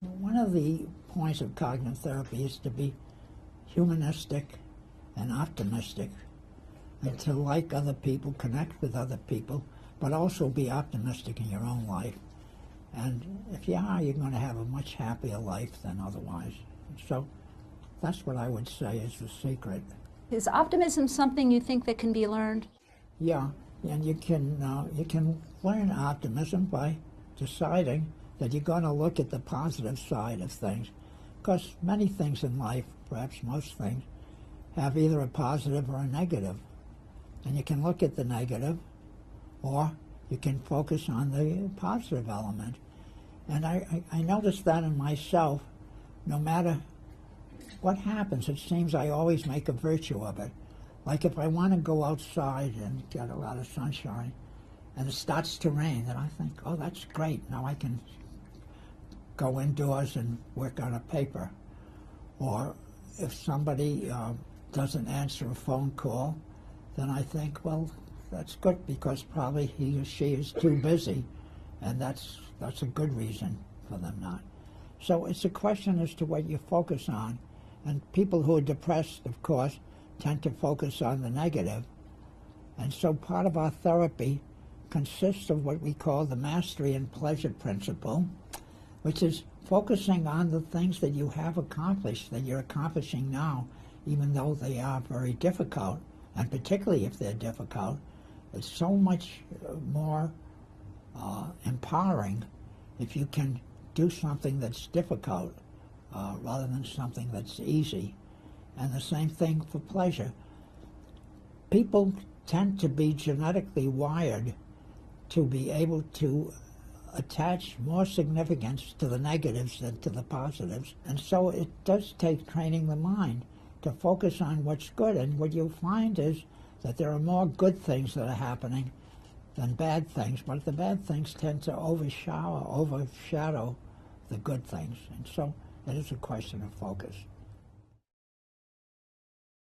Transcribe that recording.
One of the points of cognitive therapy is to be humanistic and optimistic, and to like other people, connect with other people, but also be optimistic in your own life. And if you are, you're going to have a much happier life than otherwise. So that's what I would say is the secret. Is optimism something you think that can be learned? Yeah, and you can learn optimism by deciding that you're going to look at the positive side of things. Because many things in life, perhaps most things, have either a positive or a negative. And you can look at the negative, or you can focus on the positive element. And I noticed that in myself, no matter what happens, it seems I always make a virtue of it. Like if I want to go outside and get a lot of sunshine, and it starts to rain, then I think, oh, that's great. Now I can go indoors and work on a paper. Or if somebody doesn't answer a phone call, then I think, well, that's good because probably he or she is too busy, and that's a good reason for them not. So it's a question as to what you focus on. And people who are depressed, of course, tend to focus on the negative. And so part of our therapy consists of what we call the mastery and pleasure principle, which is focusing on the things that you have accomplished, that you're accomplishing now, even though they are very difficult, and particularly if they're difficult. It's so much more empowering if you can do something that's difficult rather than something that's easy. And the same thing for pleasure. People tend to be genetically wired to be able to attach more significance to the negatives than to the positives. And so it does take training the mind to focus on what's good. And what you'll find is that there are more good things that are happening than bad things, but the bad things tend to overshadow the good things. And so it is a question of focus.